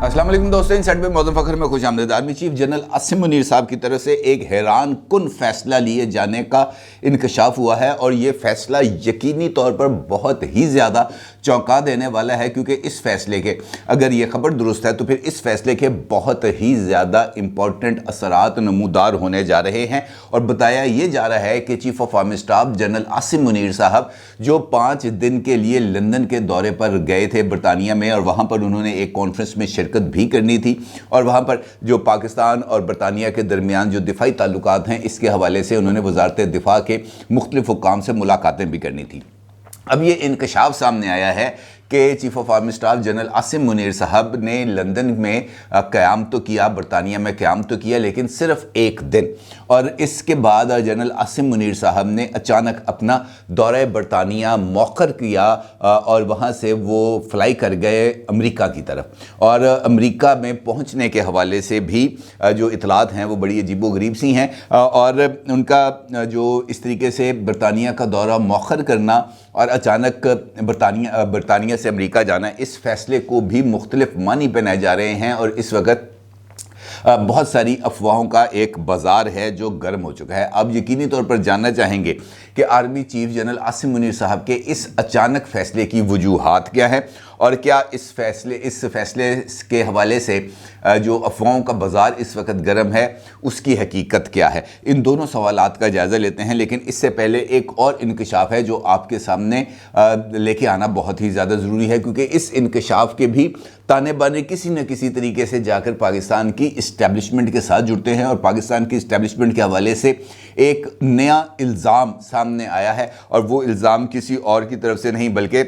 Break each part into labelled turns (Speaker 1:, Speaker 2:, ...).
Speaker 1: السلام علیکم دوستوں، انسائٹ میں معظم فخر میں خوش آمدید۔ Army chief general Asim Munir صاحب کی طرف سے ایک حیران کن فیصلہ لیے جانے کا انکشاف ہوا ہے، اور یہ فیصلہ یقینی طور پر بہت ہی زیادہ چونکا دینے والا ہے، کیونکہ اس فیصلے کے اگر یہ خبر درست ہے تو پھر اس فیصلے کے بہت ہی زیادہ امپورٹنٹ اثرات نمودار ہونے جا رہے ہیں۔ اور بتایا یہ جا رہا ہے کہ chief of army staff general Asim Munir صاحب جو 5 دن کے لیے لندن کے دورے پر گئے تھے برطانیہ میں، اور وہاں پر انہوں نے ایک کانفرنس میں شرکت بھی کرنی تھی، اور وہاں پر جو پاکستان اور برطانیہ کے درمیان جو دفاعی تعلقات ہیں اس کے حوالے سے انہوں نے وزارت دفاع کے مختلف حکام سے ملاقاتیں بھی کرنی تھی۔ اب یہ انکشاف سامنے آیا ہے کہ chief of army staff general Asim Munir صاحب نے لندن میں قیام تو کیا، برطانیہ میں قیام تو کیا، لیکن صرف 1 دن، اور اس کے بعد جنرل عاصم منیر صاحب نے اچانک اپنا دورہ برطانیہ مؤخر کیا، اور وہاں سے وہ فلائی کر گئے امریکہ کی طرف۔ اور امریکہ میں پہنچنے کے حوالے سے بھی جو اطلاعات ہیں وہ بڑی عجیب و غریب سی ہیں، اور ان کا جو اس طریقے سے برطانیہ کا دورہ مؤخر کرنا اور اچانک برطانیہ سے امریکہ جانا، اس فیصلے کو بھی مختلف معنی پہنائے جا رہے ہیں، اور اس وقت بہت ساری افواہوں کا ایک بازار ہے جو گرم ہو چکا ہے۔ آپ یقینی طور پر جاننا چاہیں گے کہ army chief general Asim Munir صاحب کے اس اچانک فیصلے کی وجوہات کیا ہے، اور کیا اس فیصلے کے حوالے سے جو افواہوں کا بازار اس وقت گرم ہے اس کی حقیقت کیا ہے۔ ان دونوں سوالات کا جائزہ لیتے ہیں، لیکن اس سے پہلے ایک اور انکشاف ہے جو آپ کے سامنے لے کے آنا بہت ہی زیادہ ضروری ہے، کیونکہ اس انکشاف کے بھی تانے بانے کسی نہ کسی طریقے سے جا کر پاکستان کی اسٹیبلشمنٹ کے ساتھ جڑتے ہیں، اور پاکستان کی اسٹیبلشمنٹ کے حوالے سے ایک نیا الزام سامنے آیا ہے، اور وہ الزام کسی اور کی طرف سے نہیں بلکہ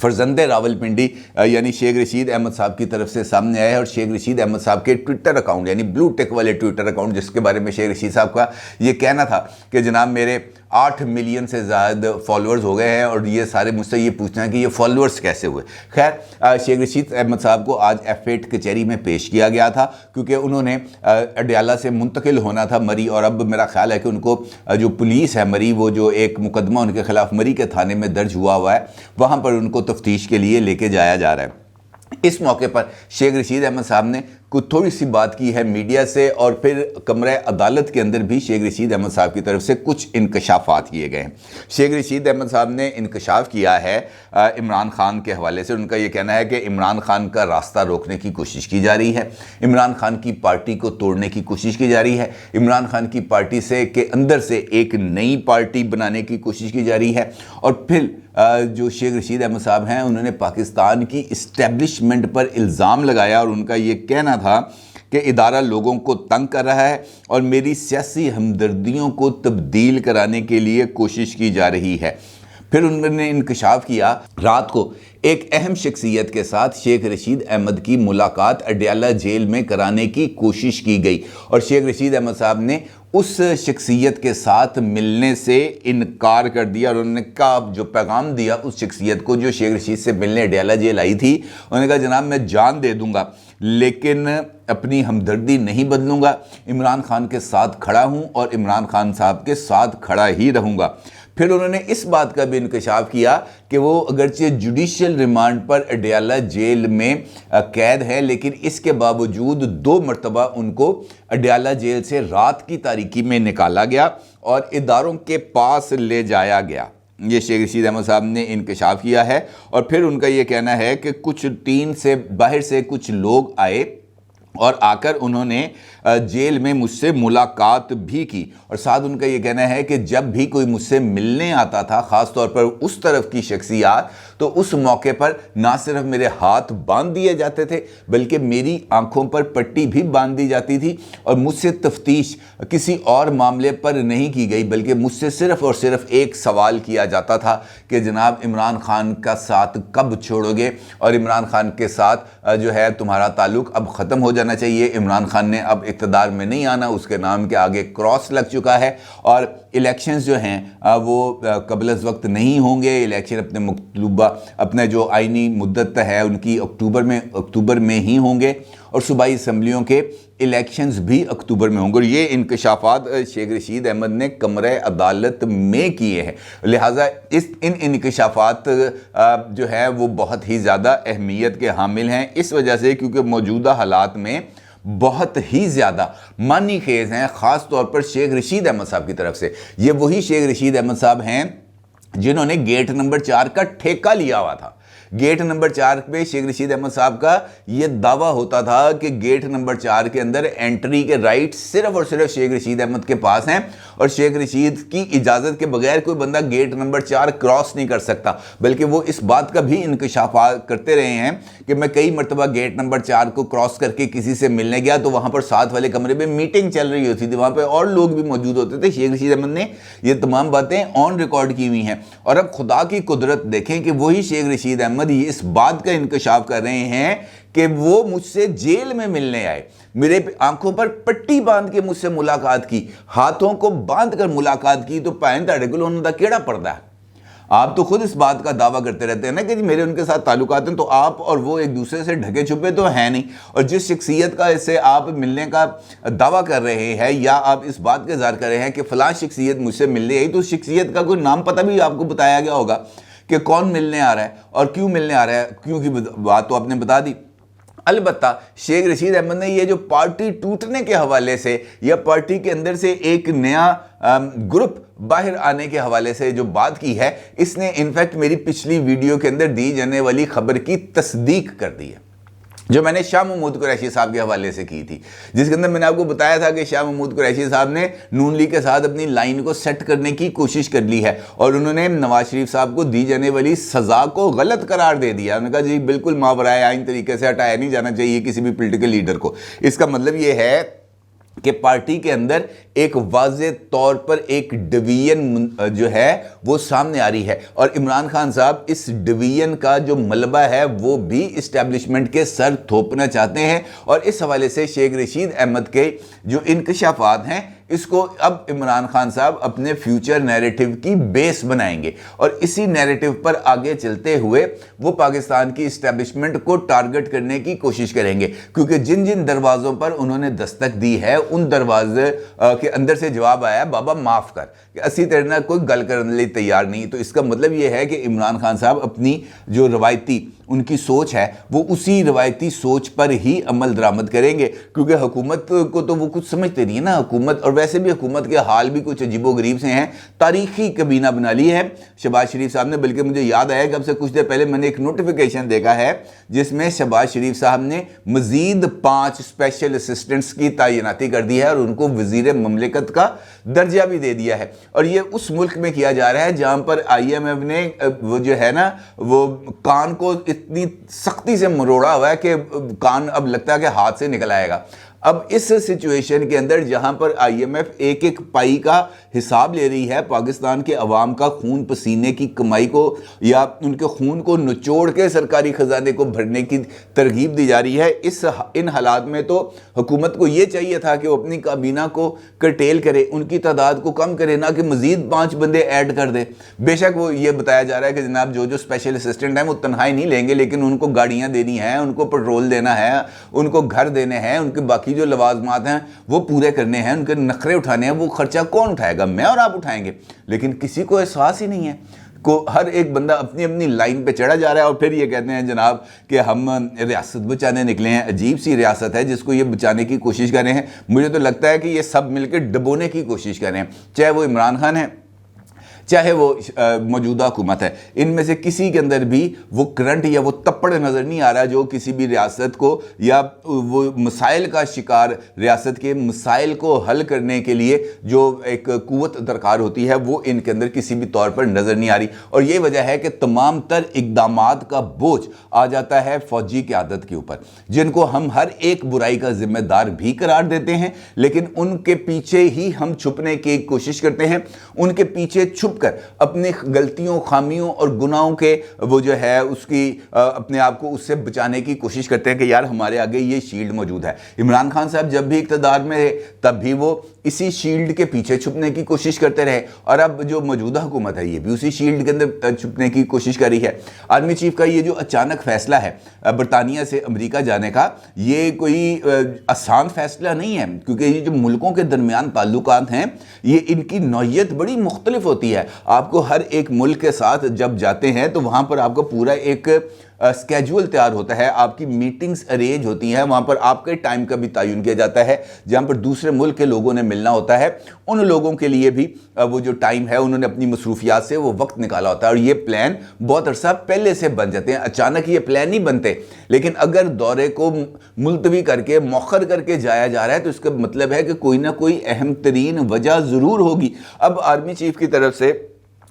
Speaker 1: فرزند راولپنڈی یعنی شیخ رشید احمد صاحب کی طرف سے سامنے آیا ہے۔ اور شیخ رشید احمد صاحب کے ٹویٹر اکاؤنٹ یعنی بلو ٹیک والے ٹویٹر اکاؤنٹ، جس کے بارے میں شیخ رشید صاحب کا یہ کہنا تھا کہ جناب میرے 8 ملین سے زیادہ فالورز ہو گئے ہیں، اور یہ سارے مجھ سے یہ پوچھنا ہے کہ یہ فالورز کیسے ہوئے۔ خیر، شیخ رشید احمد صاحب کو آج F8 کچہری میں پیش کیا گیا تھا، کیونکہ انہوں نے اڈیالہ سے منتقل ہونا تھا مری، اور اب میرا خیال ہے کہ ان کو جو پولیس ہے مری، وہ جو ایک مقدمہ ان کے خلاف مری کے تھانے میں درج ہوا ہے، وہاں پر ان کو تفتیش کے لیے لے کے جایا جا رہا ہے۔ اس موقع پر شیخ رشید احمد صاحب نے کچھ تھوڑی سی بات کی ہے میڈیا سے، اور پھر کمرہ عدالت کے اندر بھی شیخ رشید احمد صاحب کی طرف سے کچھ انکشافات کیے گئے ہیں۔ شیخ رشید احمد صاحب نے انکشاف کیا ہے عمران خان کے حوالے سے۔ ان کا یہ کہنا ہے کہ عمران خان کا راستہ روکنے کی کوشش کی جا رہی ہے، عمران خان کی پارٹی کو توڑنے کی کوشش کی جا رہی ہے، عمران خان کی پارٹی سے کے اندر سے ایک نئی پارٹی بنانے کی کوشش کی جا رہی ہے، اور پھر جو شیخ رشید احمد صاحب ہیں انہوں نے پاکستان کی اسٹیبلشمنٹ پر الزام لگایا، اور ان کا یہ کہنا تھا کہ ادارہ لوگوں کو تنگ کر رہا ہے اور میری سیاسی ہمدردیوں کو تبدیل کرانے کے لیے کوشش کی جا رہی ہے۔ پھر انہوں نے انکشاف کیا، رات کو ایک اہم شخصیت کے ساتھ شیخ رشید احمد کی ملاقات اڈیالہ جیل میں کرانے کی کوشش کی گئی، اور شیخ رشید احمد صاحب نے اس شخصیت کے ساتھ ملنے سے انکار کر دیا، اور انہوں نے کہا جو پیغام دیا اس شخصیت کو جو شیخ رشید سے ملنے اڈیالہ جیل آئی تھی، انہوں نے کہا جناب میں جان دے دوں گا لیکن اپنی ہمدردی نہیں بدلوں گا، عمران خان کے ساتھ کھڑا ہوں اور عمران خان صاحب کے ساتھ کھڑا ہی رہوں گا۔ پھر انہوں نے اس بات کا بھی انکشاف کیا کہ وہ اگرچہ جوڈیشل ریمانڈ پر اڈیالہ جیل میں قید ہے، لیکن اس کے باوجود 2 مرتبہ ان کو اڈیالہ جیل سے رات کی تاریکی میں نکالا گیا اور اداروں کے پاس لے جایا گیا۔ یہ شیخ رشید احمد صاحب نے انکشاف کیا ہے، اور پھر ان کا یہ کہنا ہے کہ کچھ ٹیم سے باہر سے کچھ لوگ آئے اور آ کر انہوں نے جیل میں مجھ سے ملاقات بھی کی، اور ساتھ ان کا یہ کہنا ہے کہ جب بھی کوئی مجھ سے ملنے آتا تھا، خاص طور پر اس طرف کی شخصیات، تو اس موقع پر نہ صرف میرے ہاتھ باندھ دیے جاتے تھے بلکہ میری آنکھوں پر پٹی بھی باندھ دی جاتی تھی، اور مجھ سے تفتیش کسی اور معاملے پر نہیں کی گئی بلکہ مجھ سے صرف اور صرف ایک سوال کیا جاتا تھا کہ جناب عمران خان کا ساتھ کب چھوڑو گے، اور عمران خان کے ساتھ جو ہے تمہارا تعلق اب ختم ہو جانا چاہیے، عمران خان نے اب اقتدار میں نہیں آنا، اس کے نام کے آگے کراس لگ چکا ہے، اور الیکشنز جو ہیں وہ قبل از وقت نہیں ہوں گے۔ الیکشن اپنے مطلوبہ اپنا جو آئینی مدت ہے ان کی اکتوبر میں ہی ہوں گے، اور صوبائی اسمبلیوں کے الیکشنز بھی اکتوبر میں ہوں گے، اور یہ انکشافات شیخ رشید احمد نے کمرہ عدالت میں کیے ہیں۔ لہٰذا ان انکشافات جو ہے وہ بہت ہی زیادہ اہمیت کے حامل ہیں، اس وجہ سے کیونکہ موجودہ حالات میں بہت ہی زیادہ معنی خیز ہیں، خاص طور پر شیخ رشید احمد صاحب کی طرف سے۔ یہ وہی شیخ رشید احمد صاحب ہیں جنہوں نے گیٹ نمبر 4 کا ٹھیکہ لیا ہوا تھا۔ گیٹ نمبر 4 پہ شیخ رشید احمد صاحب کا یہ دعویٰ ہوتا تھا کہ گیٹ نمبر 4 کے اندر انٹری کے رائٹ صرف اور صرف شیخ رشید احمد کے پاس ہیں، اور شیخ رشید کی اجازت کے بغیر کوئی بندہ گیٹ نمبر 4 کراس نہیں کر سکتا۔ بلکہ وہ اس بات کا بھی انکشافات کرتے رہے ہیں کہ میں کئی مرتبہ گیٹ نمبر 4 کو کراس کر کے کسی سے ملنے گیا تو وہاں پر ساتھ والے کمرے میں میٹنگ چل رہی ہوتی تھی، وہاں پہ اور لوگ بھی موجود ہوتے تھے۔ شیخ رشید احمد نے یہ تمام باتیں آن ریکارڈ کی ہوئی ہیں، اور اب خدا کی قدرت دیکھیں کہ وہی شیخ رشید احمد اس بات کا انکشاف کر رہے ہیں کہ وہ مجھ سے جیل میں ملنے آئے، میرے آنکھوں پر پٹی باندھ کے مجھ سے ملاقات کی، ہاتھوں کو باندھ کر ملاقات کی، تو پائن تاڑے کو انہوں دا کیڑا پڑتا ہے۔ آپ تو خود اس بات کا دعویٰ کرتے رہتے ہیں نا کہ میرے ان کے ساتھ تعلقات ہیں، تو آپ اور وہ ایک دوسرے سے ڈھکے چھپے تو ہیں نہیں، اور جس شخصیت کا اس سے آپ ملنے کا دعویٰ کر رہے ہیں یا آپ اس بات کا اظہار کر رہے ہیں کہ فلاں شخصیت مجھ سے ملنے آئی، تو اس شخصیت کا کوئی نام پتہ بھی آپ کو بتایا گیا ہوگا کہ کون ملنے آ رہا ہے اور کیوں ملنے آ رہا ہے، کیوں کی بات تو آپ نے بتا دی۔ البتہ شیخ رشید احمد نے یہ جو پارٹی ٹوٹنے کے حوالے سے یا پارٹی کے اندر سے ایک نیا گروپ باہر آنے کے حوالے سے جو بات کی ہے، اس نے انفیکٹ میری پچھلی ویڈیو کے اندر دی جانے والی خبر کی تصدیق کر دی ہے، جو میں نے شاہ محمود قریشی صاحب کے حوالے سے کی تھی، جس کے اندر میں نے آپ کو بتایا تھا کہ شاہ محمود قریشی صاحب نے نون لیگ کے ساتھ اپنی لائن کو سیٹ کرنے کی کوشش کر لی ہے، اور انہوں نے نواز شریف صاحب کو دی جانے والی سزا کو غلط قرار دے دیا۔ انہوں نے کہا جی بالکل ماورائے آئین طریقے سے ہٹایا نہیں جانا چاہیے کسی بھی پولیٹیکل لیڈر کو۔ اس کا مطلب یہ ہے کہ پارٹی کے اندر ایک واضح طور پر ایک ڈویژن جو ہے وہ سامنے آ رہی ہے، اور عمران خان صاحب اس ڈویژن کا جو ملبہ ہے وہ بھی اسٹیبلشمنٹ کے سر تھوپنا چاہتے ہیں، اور اس حوالے سے شیخ رشید احمد کے جو انکشافات ہیں اس کو اب عمران خان صاحب اپنے فیوچر نیریٹو کی بیس بنائیں گے، اور اسی نیریٹو پر آگے چلتے ہوئے وہ پاکستان کی اسٹیبلشمنٹ کو ٹارگٹ کرنے کی کوشش کریں گے، کیونکہ جن جن دروازوں پر انہوں نے دستک دی ہے ان دروازے کے اندر سے جواب آیا بابا معاف کر، کہ اسی طرح کوئی گل کرنے لئے تیار نہیں۔ تو اس کا مطلب یہ ہے کہ عمران خان صاحب اپنی جو روایتی ان کی سوچ ہے وہ اسی روایتی سوچ پر ہی عمل درآمد کریں گے، کیونکہ حکومت کو تو وہ کچھ سمجھتے نہیں ہے نا، حکومت، اور ویسے بھی حکومت کے حال بھی کچھ عجیب و غریب سے ہیں، تاریخی کابینہ بنا لی ہے شہباز شریف صاحب نے۔ بلکہ مجھے یاد آیا کہ اب سے کچھ دیر پہلے میں نے ایک نوٹیفیکیشن دیکھا ہے جس میں شہباز شریف صاحب نے مزید 5 اسپیشل اسسٹنٹس کی تعیناتی کر دی ہے، اور ان کو وزیر مملکت کا درجہ بھی دے دیا ہے، اور یہ اس ملک میں کیا جا رہا ہے جہاں پر IMF نے وہ جو ہے نا وہ کان کو اتنی سختی سے مروڑا ہوا ہے کہ کان اب لگتا ہے کہ ہاتھ سے نکل آئے گا۔ اب اس سچویشن کے اندر جہاں پر IMF ایک ایک پائی کا حساب لے رہی ہے، پاکستان کے عوام کا خون پسینے کی کمائی کو یا ان کے خون کو نچوڑ کے سرکاری خزانے کو بھرنے کی ترغیب دی جا رہی ہے، ان حالات میں تو حکومت کو یہ چاہیے تھا کہ وہ اپنی کابینہ کو کرٹیل کرے، ان کی تعداد کو کم کرے، نہ کہ مزید 5 بندے ایڈ کر دے۔ بے شک وہ یہ بتایا جا رہا ہے کہ جناب جو اسپیشل اسسٹنٹ ہیں وہ تنہائی نہیں لیں گے، لیکن ان کو گاڑیاں دینی ہیں، ان کو پیٹرول دینا ہے، ان کو گھر دینے ہیں، ان کے باقی جو لوازمات ہیں وہ پورے کرنے ہیں، ان کے نخرے اٹھانے ہیں۔ وہ خرچہ کون اٹھائے گا؟ میں اور آپ اٹھائیں گے، لیکن کسی کو احساس ہی نہیں ہے، ہر ایک بندہ اپنی اپنی لائن پہ چڑھا جا رہا ہے، اور پھر یہ کہتے ہیں جناب کہ ہم ریاست بچانے نکلے ہیں۔ عجیب سی ریاست ہے جس کو یہ بچانے کی کوشش کر رہے ہیں۔ مجھے تو لگتا ہے کہ یہ سب مل کے ڈبونے کی کوشش کر رہے ہیں، چاہے وہ عمران خان ہے چاہے وہ موجودہ حکومت ہے، ان میں سے کسی کے اندر بھی وہ کرنٹ یا وہ تپڑ نظر نہیں آ رہا جو کسی بھی ریاست کو یا وہ مسائل کا شکار ریاست کے مسائل کو حل کرنے کے لیے جو ایک قوت درکار ہوتی ہے وہ ان کے اندر کسی بھی طور پر نظر نہیں آ رہی، اور یہ وجہ ہے کہ تمام تر اقدامات کا بوجھ آ جاتا ہے فوجی قیادت کے اوپر، جن کو ہم ہر ایک برائی کا ذمہ دار بھی قرار دیتے ہیں، لیکن ان کے پیچھے ہی ہم چھپنے کی کوشش کرتے ہیں، ان کے پیچھے چھپ چھپ کر اپنی غلطیوں، خامیوں اور گناہوں کے وہ جو ہے اس کی اپنے آپ کو اس سے بچانے کی کوشش کرتے ہیں کہ یار ہمارے آگے یہ شیلڈ موجود ہے۔ عمران خان صاحب جب بھی اقتدار میں رہے تب بھی وہ اسی شیلڈ کے پیچھے چھپنے کی کوشش کرتے رہے، اور اب جو موجودہ حکومت ہے یہ بھی اسی شیلڈ کے اندر چھپنے کی کوشش کر رہی ہے۔ آرمی چیف کا یہ جو اچانک فیصلہ ہے برطانیہ سے امریکہ جانے کا، یہ کوئی آسان فیصلہ نہیں ہے، کیونکہ یہ جو ملکوں کے درمیان تعلقات ہیں یہ ان کی نوعیت بڑی مختلف ہوتی ہے۔ آپ کو ہر ایک ملک کے ساتھ جب جاتے ہیں تو وہاں پر آپ کو پورا ایک اسکیجول تیار ہوتا ہے، آپ کی میٹنگز ارینج ہوتی ہیں، وہاں پر آپ کے ٹائم کا بھی تعین کیا جاتا ہے، جہاں پر دوسرے ملک کے لوگوں نے ملنا ہوتا ہے ان لوگوں کے لیے بھی وہ جو ٹائم ہے انہوں نے اپنی مصروفیات سے وہ وقت نکالا ہوتا ہے، اور یہ پلان بہت عرصہ پہلے سے بن جاتے ہیں، اچانک یہ پلان نہیں بنتے۔ لیکن اگر دورے کو ملتوی کر کے مؤخر کر کے جایا جا رہا ہے تو اس کا مطلب ہے کہ کوئی نہ کوئی اہم ترین وجہ ضرور ہوگی۔ اب آرمی چیف کی طرف سے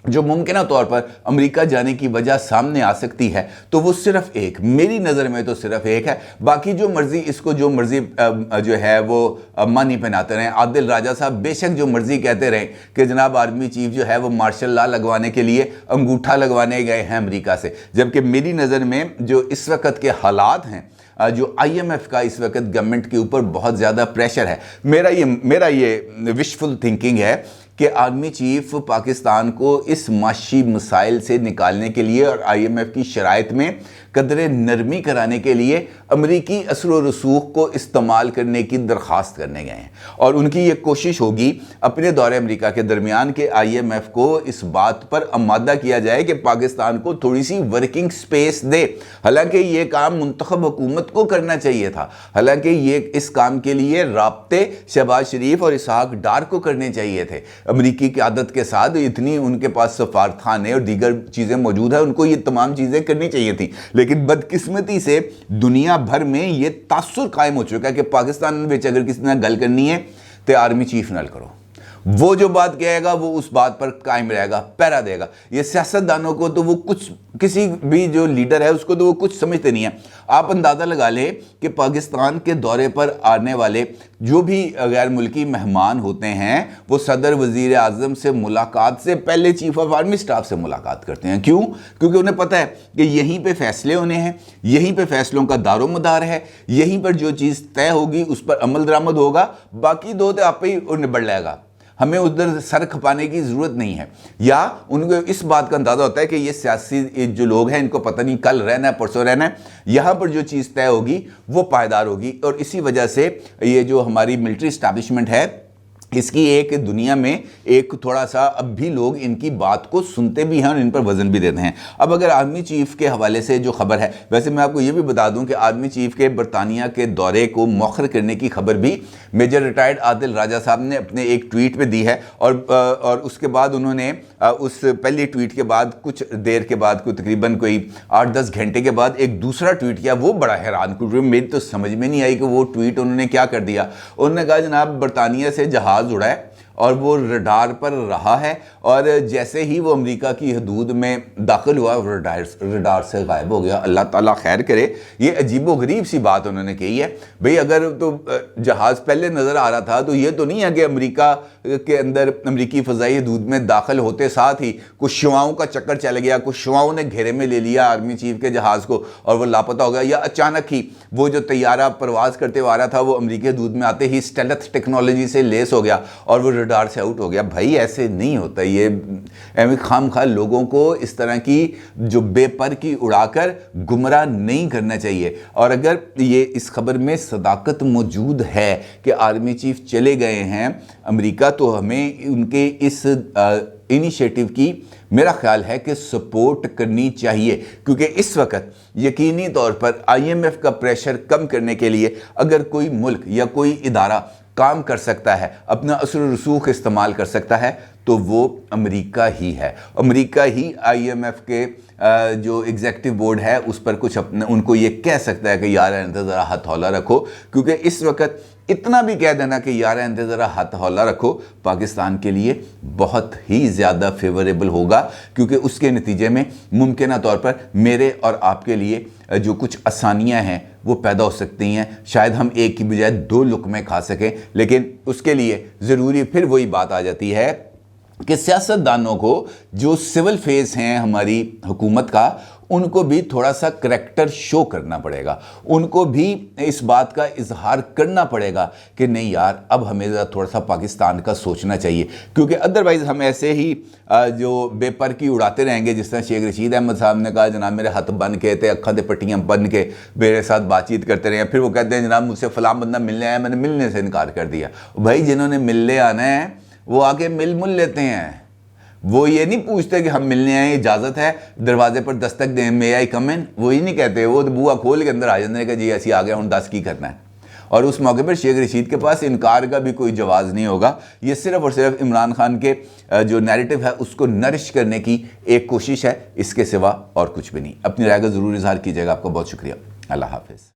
Speaker 1: جو ممکنہ طور پر امریکہ جانے کی وجہ سامنے آ سکتی ہے تو وہ صرف ایک، میری نظر میں تو صرف ایک ہے، باقی جو مرضی اس کو جو مرضی جو ہے وہ مانی پہناتے رہیں۔ عادل راجہ صاحب بے شک جو مرضی کہتے رہیں کہ جناب آرمی چیف جو ہے وہ مارشل لا لگوانے کے لیے انگوٹھا لگوانے گئے ہیں امریکہ سے، جبکہ میری نظر میں جو اس وقت کے حالات ہیں، جو آئی ایم ایف کا اس وقت گورنمنٹ کے اوپر بہت زیادہ پریشر ہے، میرا یہ وشفل تھنکنگ ہے کہ آرمی چیف پاکستان کو اس معاشی مسائل سے نکالنے کے لیے اور آئی ایم ایف کی شرائط میں قدر نرمی کرانے کے لیے امریکی اثر و رسوخ کو استعمال کرنے کی درخواست کرنے گئے ہیں، اور ان کی یہ کوشش ہوگی اپنے دورے امریکہ کے درمیان کہ آئی ایم ایف کو اس بات پر آمادہ کیا جائے کہ پاکستان کو تھوڑی سی ورکنگ سپیس دے۔ حالانکہ یہ کام منتخب حکومت کو کرنا چاہیے تھا، حالانکہ یہ اس کام کے لیے رابطے شہباز شریف اور اسحاق ڈار کو کرنے چاہیے تھے۔ امریکی قیادت کے ساتھ اتنی ان کے پاس سفارتخانے اور دیگر چیزیں موجود ہیں، ان کو یہ تمام چیزیں کرنی چاہیے تھی، لیکن بدقسمتی سے دنیا بھر میں یہ تاثر قائم ہو چکا ہے کہ پاکستان میں اگر کسی نے گل کرنی ہے تو آرمی چیف نال کرو، وہ جو بات کہے گا وہ اس بات پر قائم رہے گا، پیرا دے گا۔ یہ سیاستدانوں کو تو وہ کچھ، کسی بھی جو لیڈر ہے اس کو تو وہ کچھ سمجھتے نہیں ہیں۔ آپ اندازہ لگا لیں کہ پاکستان کے دورے پر آنے والے جو بھی غیر ملکی مہمان ہوتے ہیں وہ صدر وزیر اعظم سے ملاقات سے پہلے چیف آف آرمی سٹاف سے ملاقات کرتے ہیں۔ کیوں؟ کیونکہ انہیں پتہ ہے کہ یہیں پہ فیصلے ہونے ہیں، یہیں پہ فیصلوں کا دار و مدار ہے، یہیں پر جو چیز طے ہوگی اس پر عمل درآمد ہوگا، باقی دو تو آپ ہی نبڑ لے گا، ہمیں ادھر سر کھپانے کی ضرورت نہیں ہے۔ یا ان کو اس بات کا اندازہ ہوتا ہے کہ یہ سیاسی جو لوگ ہیں ان کو پتہ نہیں کل رہنا ہے پرسوں رہنا ہے، یہاں پر جو چیز طے ہوگی وہ پائیدار ہوگی، اور اسی وجہ سے یہ جو ہماری ملٹری اسٹیبلشمنٹ ہے اس کی ایک دنیا میں ایک تھوڑا سا اب بھی لوگ ان کی بات کو سنتے بھی ہیں اور ان پر وزن بھی دیتے ہیں۔ اب اگر آرمی چیف کے حوالے سے جو خبر ہے، ویسے میں آپ کو یہ بھی بتا دوں کہ آرمی چیف کے برطانیہ کے دورے کو مؤخر کرنے کی خبر بھی میجر ریٹائرڈ عادل راجہ صاحب نے اپنے ایک ٹویٹ میں دی ہے، اور اس کے بعد انہوں نے اس پہلی ٹویٹ کے بعد کچھ دیر کے بعد تقریباً کوئی 8-10 گھنٹے کے بعد ایک دوسرا ٹویٹ کیا۔ وہ بڑا حیران کن، میری تو سمجھ میں نہیں آئی کہ وہ ٹویٹ انہوں نے کیا کر دیا۔ انہوں نے کہا جناب برطانیہ سے جہاز اڑا ہے اور وہ رڈار پر رہا ہے، اور جیسے ہی وہ امریکہ کی حدود میں داخل ہوا رڈار سے غائب ہو گیا۔ اللہ تعالیٰ خیر کرے، یہ عجیب و غریب سی بات انہوں نے کہی ہے۔ بھئی اگر تو جہاز پہلے نظر آ رہا تھا تو یہ تو نہیں ہے کہ امریکہ کے اندر امریکی فضائی حدود میں داخل ہوتے ساتھ ہی کچھ شعاؤں کا چکر چل گیا، کچھ شعاؤں نے گھیرے میں لے لیا آرمی چیف کے جہاز کو اور وہ لاپتہ ہو گیا، یا اچانک ہی وہ جو طیارہ پرواز کرتے ہوئے آ رہا تھا وہ امریکی حدود میں آتے ہی اسٹیلتھ ٹیکنالوجی سے لیس ہو گیا اور وہ رڈار سے آؤٹ ہو گیا۔ بھائی ایسے نہیں ہوتا، یہ خام خواہ لوگوں کو اس طرح کی جو بے پر کی اڑا کر گمراہ نہیں کرنا چاہیے۔ اور اگر یہ اس خبر میں صداقت موجود ہے کہ آرمی چیف چلے گئے ہیں امریکہ، تو ہمیں ان کے اس انیشیٹو کی میرا خیال ہے کہ سپورٹ کرنی چاہیے، کیونکہ اس وقت یقینی طور پر آئی ایم ایف کا پریشر کم کرنے کے لیے اگر کوئی ملک یا کوئی ادارہ کام کر سکتا ہے، اپنا اثر و رسوخ استعمال کر سکتا ہے تو وہ امریکہ ہی ہے۔ امریکہ ہی آئی ایم ایف کے جو ایگزیکٹو بورڈ ہے اس پر کچھ ان کو یہ کہہ سکتا ہے کہ یار اندر ذرا ہاتھ ہولہ رکھو، کیونکہ اس وقت اتنا بھی کہہ دینا کہ یار اندر ذرا ہاتھ ہولہ رکھو پاکستان کے لیے بہت ہی زیادہ فیوریبل ہوگا، کیونکہ اس کے نتیجے میں ممکنہ طور پر میرے اور آپ کے لیے جو کچھ آسانیاں ہیں وہ پیدا ہو سکتی ہیں۔ شاید ہم ایک کی بجائے 2 لقمے کھا سکیں، لیکن اس کے لیے ضروری پھر وہی بات آ جاتی ہے کہ سیاستدانوں کو جو سول فیس ہیں ہماری حکومت کا، ان کو بھی تھوڑا سا کریکٹر شو کرنا پڑے گا، ان کو بھی اس بات کا اظہار کرنا پڑے گا کہ نہیں یار اب ہمیں تھوڑا سا پاکستان کا سوچنا چاہیے، کیونکہ ادروائز ہم ایسے ہی جو بے پر کی اڑاتے رہیں گے، جس طرح شیخ رشید احمد صاحب نے کہا جناب میرے ہاتھ بن کے تے اکھاں دے پٹیاں بن کے میرے ساتھ بات چیت کرتے رہے ہیں، پھر وہ کہتے ہیں جناب مجھ سے فلاں بندہ ملنے آیا، میں نے ملنے سے انکار کر دیا۔ بھائی جنہوں نے ملنے آنا ہے وہ آگے مل لیتے ہیں، وہ یہ نہیں پوچھتے کہ ہم ملنے آئے اجازت ہے، دروازے پر دستک دیں may I come in، وہ یہ نہیں کہتے، وہ بوا کھول کے اندر آ جاتے ہیں کہ جی ایسی آگے ہوں دس کی کرنا ہے۔ اور اس موقع پر شیخ رشید کے پاس انکار کا بھی کوئی جواز نہیں ہوگا، یہ صرف اور صرف عمران خان کے جو نیریٹو ہے اس کو نرش کرنے کی ایک کوشش ہے، اس کے سوا اور کچھ بھی نہیں۔ اپنی رائے کا ضرور اظہار کیجیے گا۔ آپ کا بہت شکریہ، اللہ حافظ۔